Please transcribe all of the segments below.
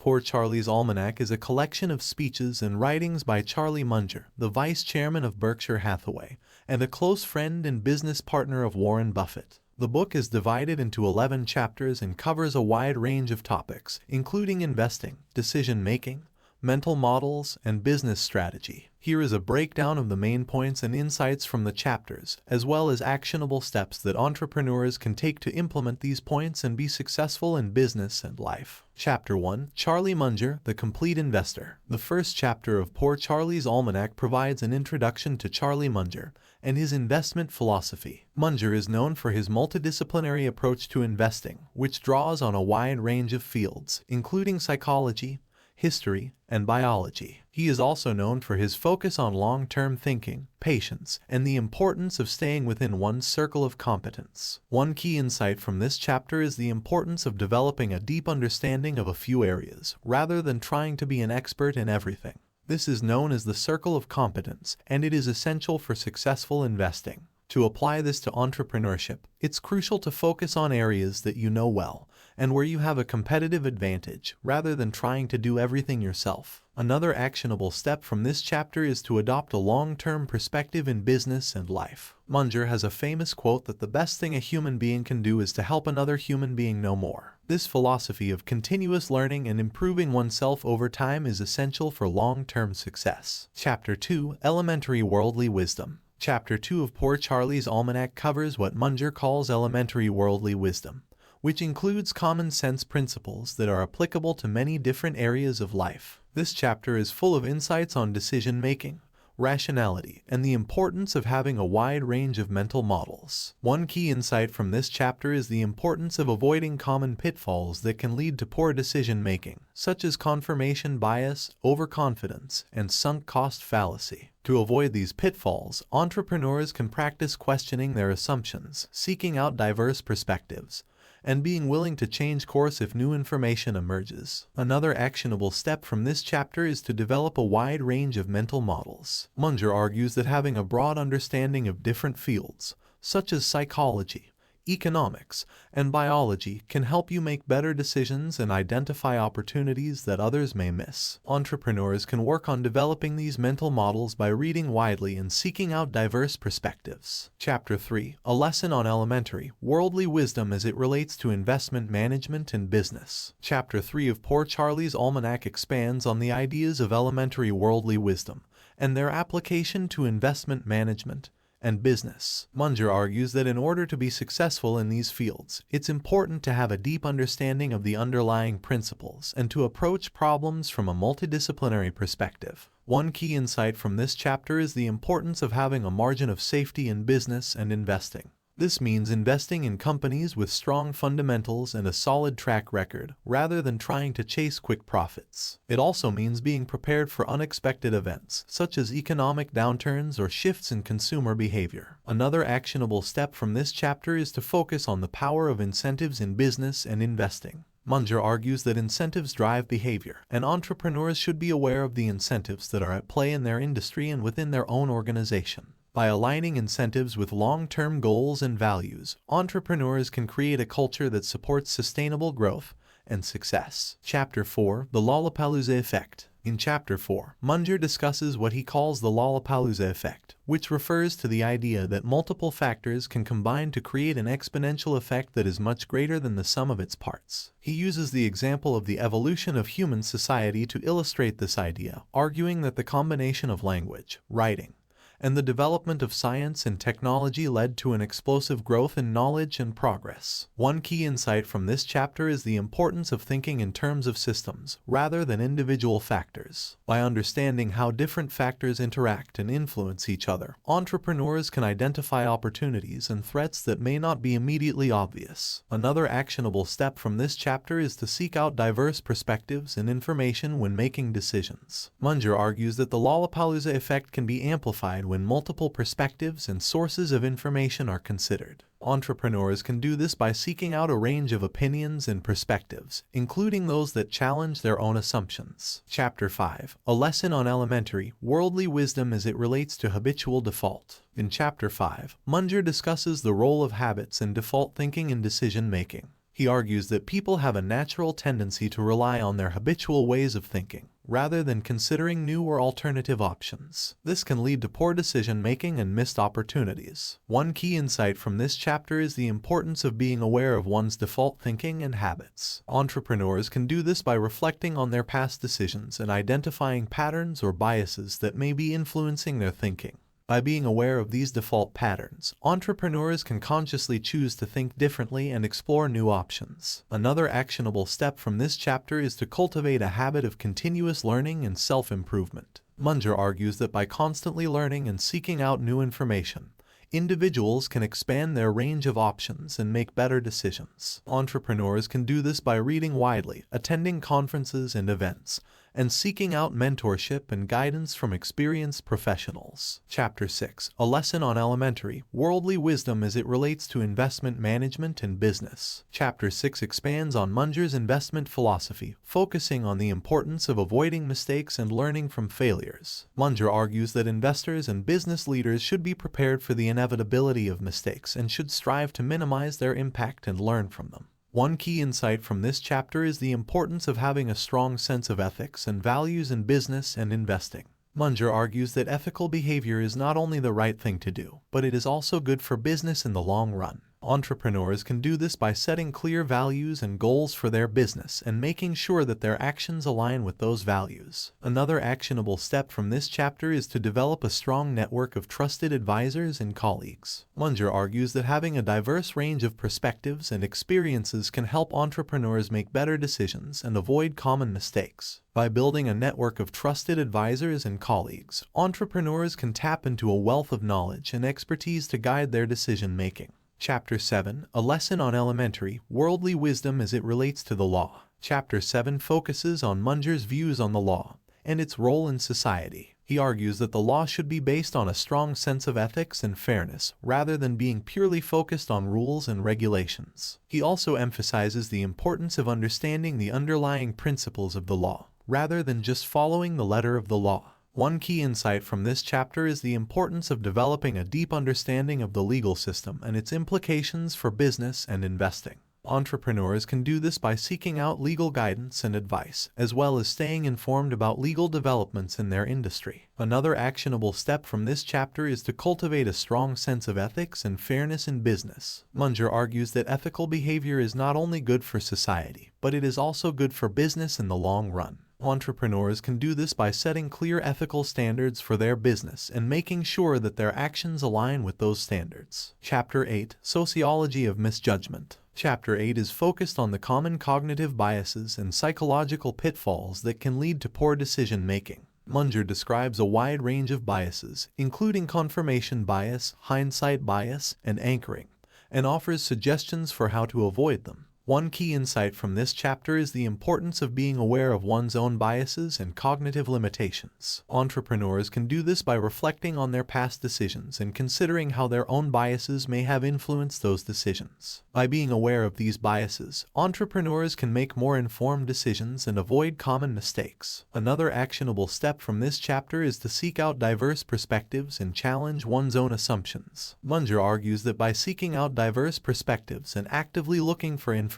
Poor Charlie's Almanack is a collection of speeches and writings by Charlie Munger, the vice chairman of Berkshire Hathaway, and a close friend and business partner of Warren Buffett. The book is divided into 11 chapters and covers a wide range of topics, including investing, decision-making, mental models, and business strategy. Here is a breakdown of the main points and insights from the chapters, as well as actionable steps that entrepreneurs can take to implement these points and be successful in business and life. Chapter 1. Charlie Munger, the Complete Investor. The first chapter of Poor Charlie's Almanack provides an introduction to Charlie Munger and his investment philosophy. Munger is known for his multidisciplinary approach to investing, which draws on a wide range of fields, including psychology, history, and biology. He is also known for his focus on long-term thinking, patience, and the importance of staying within one's circle of competence. One key insight from this chapter is the importance of developing a deep understanding of a few areas, rather than trying to be an expert in everything. This is known as the circle of competence, and it is essential for successful investing. To apply this to entrepreneurship, it's crucial to focus on areas that you know well and where you have a competitive advantage, rather than trying to do everything yourself. Another actionable step from this chapter is to adopt a long-term perspective in business and life. Munger has a famous quote that the best thing a human being can do is to help another human being know more. This philosophy of continuous learning and improving oneself over time is essential for long-term success. Chapter 2. Elementary Worldly Wisdom. Chapter 2 of Poor Charlie's Almanack covers what Munger calls elementary worldly wisdom, which includes common sense principles that are applicable to many different areas of life. This chapter is full of insights on decision-making, rationality, and the importance of having a wide range of mental models. One key insight from this chapter is the importance of avoiding common pitfalls that can lead to poor decision-making, such as confirmation bias, overconfidence, and sunk cost fallacy. To avoid these pitfalls, entrepreneurs can practice questioning their assumptions, seeking out diverse perspectives, and being willing to change course if new information emerges. Another actionable step from this chapter is to develop a wide range of mental models. Munger argues that having a broad understanding of different fields, such as psychology, economics, and biology, can help you make better decisions and identify opportunities that others may miss. Entrepreneurs can work on developing these mental models by reading widely and seeking out diverse perspectives. Chapter 3. A lesson on elementary, worldly wisdom as it relates to investment management and business. Chapter 3 of Poor Charlie's Almanack expands on the ideas of elementary worldly wisdom and their application to investment management and business. Munger argues that in order to be successful in these fields, it's important to have a deep understanding of the underlying principles and to approach problems from a multidisciplinary perspective. One key insight from this chapter is the importance of having a margin of safety in business and investing. This means investing in companies with strong fundamentals and a solid track record, rather than trying to chase quick profits. It also means being prepared for unexpected events, such as economic downturns or shifts in consumer behavior. Another actionable step from this chapter is to focus on the power of incentives in business and investing. Munger argues that incentives drive behavior, and entrepreneurs should be aware of the incentives that are at play in their industry and within their own organization. By aligning incentives with long-term goals and values, entrepreneurs can create a culture that supports sustainable growth and success. Chapter 4. The Lollapalooza Effect. In Chapter 4, Munger discusses what he calls the Lollapalooza effect, which refers to the idea that multiple factors can combine to create an exponential effect that is much greater than the sum of its parts. He uses the example of the evolution of human society to illustrate this idea, arguing that the combination of language, writing, and the development of science and technology led to an explosive growth in knowledge and progress. One key insight from this chapter is the importance of thinking in terms of systems, rather than individual factors. By understanding how different factors interact and influence each other, entrepreneurs can identify opportunities and threats that may not be immediately obvious. Another actionable step from this chapter is to seek out diverse perspectives and information when making decisions. Munger argues that the Lollapalooza effect can be amplified when multiple perspectives and sources of information are considered. Entrepreneurs can do this by seeking out a range of opinions and perspectives, including those that challenge their own assumptions. Chapter 5. A lesson on elementary, worldly wisdom as it relates to habitual default. In Chapter 5, Munger discusses the role of habits and default thinking in decision-making. He argues that people have a natural tendency to rely on their habitual ways of thinking, rather than considering new or alternative options. This can lead to poor decision-making and missed opportunities. One key insight from this chapter is the importance of being aware of one's default thinking and habits. Entrepreneurs can do this by reflecting on their past decisions and identifying patterns or biases that may be influencing their thinking. By being aware of these default patterns, entrepreneurs can consciously choose to think differently and explore new options. Another actionable step from this chapter is to cultivate a habit of continuous learning and self-improvement. Munger argues that by constantly learning and seeking out new information, individuals can expand their range of options and make better decisions. Entrepreneurs can do this by reading widely, attending conferences and events, and seeking out mentorship and guidance from experienced professionals. Chapter 6. A lesson on elementary, worldly wisdom as it relates to investment management and business. Chapter 6 expands on Munger's investment philosophy, focusing on the importance of avoiding mistakes and learning from failures. Munger argues that investors and business leaders should be prepared for the inevitability of mistakes and should strive to minimize their impact and learn from them. One key insight from this chapter is the importance of having a strong sense of ethics and values in business and investing. Munger argues that ethical behavior is not only the right thing to do, but it is also good for business in the long run. Entrepreneurs can do this by setting clear values and goals for their business and making sure that their actions align with those values. Another actionable step from this chapter is to develop a strong network of trusted advisors and colleagues. Munger argues that having a diverse range of perspectives and experiences can help entrepreneurs make better decisions and avoid common mistakes. By building a network of trusted advisors and colleagues, entrepreneurs can tap into a wealth of knowledge and expertise to guide their decision-making. Chapter 7. A lesson on elementary, worldly wisdom as it relates to the law. Chapter 7 focuses on Munger's views on the law and its role in society. He argues that the law should be based on a strong sense of ethics and fairness, rather than being purely focused on rules and regulations. He also emphasizes the importance of understanding the underlying principles of the law, rather than just following the letter of the law. One key insight from this chapter is the importance of developing a deep understanding of the legal system and its implications for business and investing. Entrepreneurs can do this by seeking out legal guidance and advice, as well as staying informed about legal developments in their industry. Another actionable step from this chapter is to cultivate a strong sense of ethics and fairness in business. Munger argues that ethical behavior is not only good for society, but it is also good for business in the long run. Entrepreneurs can do this by setting clear ethical standards for their business and making sure that their actions align with those standards. Chapter 8. Sociology of Misjudgment. Chapter 8 is focused on the common cognitive biases and psychological pitfalls that can lead to poor decision-making. Munger describes a wide range of biases, including confirmation bias, hindsight bias, and anchoring, and offers suggestions for how to avoid them. One key insight from this chapter is the importance of being aware of one's own biases and cognitive limitations. Entrepreneurs can do this by reflecting on their past decisions and considering how their own biases may have influenced those decisions. By being aware of these biases, entrepreneurs can make more informed decisions and avoid common mistakes. Another actionable step from this chapter is to seek out diverse perspectives and challenge one's own assumptions. Munger argues that by seeking out diverse perspectives and actively looking for information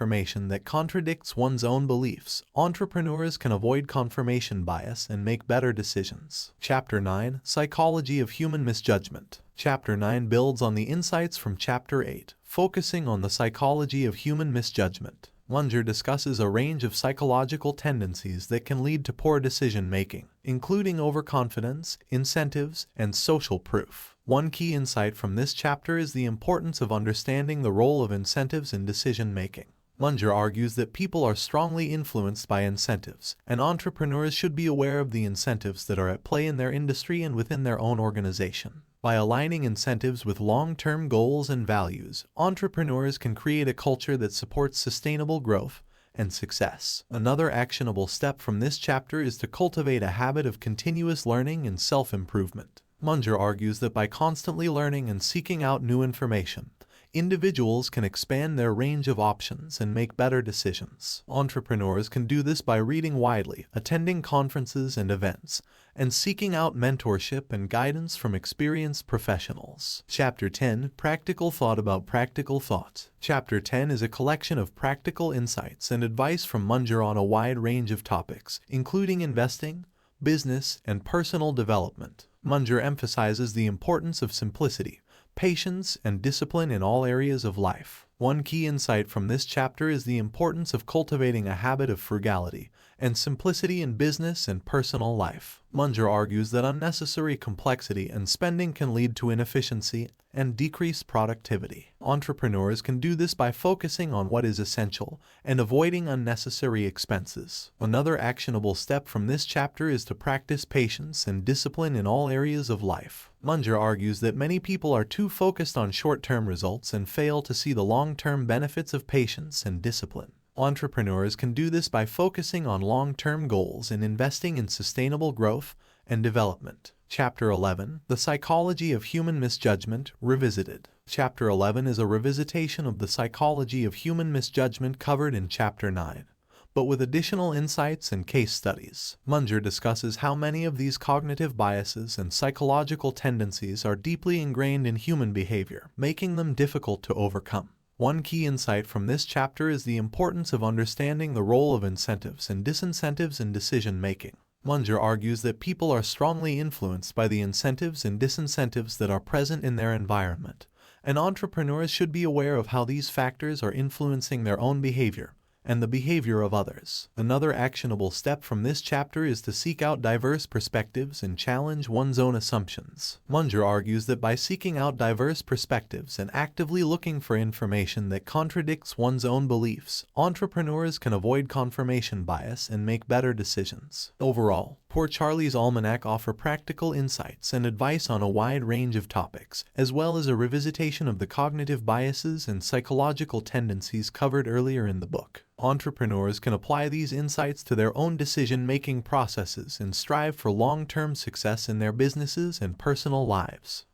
that contradicts one's own beliefs, entrepreneurs can avoid confirmation bias and make better decisions. Chapter 9. Psychology of Human Misjudgment. Chapter 9 builds on the insights from Chapter 8, focusing on the psychology of human misjudgment. Munger discusses a range of psychological tendencies that can lead to poor decision-making, including overconfidence, incentives, and social proof. One key insight from this chapter is the importance of understanding the role of incentives in decision-making. Munger argues that people are strongly influenced by incentives, and entrepreneurs should be aware of the incentives that are at play in their industry and within their own organization. By aligning incentives with long-term goals and values, entrepreneurs can create a culture that supports sustainable growth and success. Another actionable step from this chapter is to cultivate a habit of continuous learning and self-improvement. Munger argues that by constantly learning and seeking out new information, Individuals can expand their range of options and make better decisions. Entrepreneurs can do this by reading widely, attending conferences and events, and seeking out mentorship and guidance from experienced professionals. Chapter 10. Practical Thought about Practical Thought. Chapter 10 is a collection of practical insights and advice from Munger on a wide range of topics, including investing, business, and personal development. Munger emphasizes the importance of simplicity, patience, and discipline in all areas of life. One key insight from this chapter is the importance of cultivating a habit of frugality and simplicity in business and personal life. Munger argues that unnecessary complexity and spending can lead to inefficiency and decreased productivity. Entrepreneurs can do this by focusing on what is essential and avoiding unnecessary expenses. Another actionable step from this chapter is to practice patience and discipline in all areas of life. Munger argues that many people are too focused on short-term results and fail to see the long-term benefits of patience and discipline. Entrepreneurs can do this by focusing on long-term goals and investing in sustainable growth and development. Chapter 11. The Psychology of Human Misjudgment, Revisited. Chapter 11 is a revisitation of the psychology of human misjudgment covered in Chapter 9, but with additional insights and case studies. Munger discusses how many of these cognitive biases and psychological tendencies are deeply ingrained in human behavior, making them difficult to overcome. One key insight from this chapter is the importance of understanding the role of incentives and disincentives in decision-making. Munger argues that people are strongly influenced by the incentives and disincentives that are present in their environment, and entrepreneurs should be aware of how these factors are influencing their own behavior and the behavior of others. Another actionable step from this chapter is to seek out diverse perspectives and challenge one's own assumptions. Munger argues that by seeking out diverse perspectives and actively looking for information that contradicts one's own beliefs, entrepreneurs can avoid confirmation bias and make better decisions. Overall, Poor Charlie's Almanack offer practical insights and advice on a wide range of topics, as well as a revisitation of the cognitive biases and psychological tendencies covered earlier in the book. Entrepreneurs can apply these insights to their own decision-making processes and strive for long-term success in their businesses and personal lives.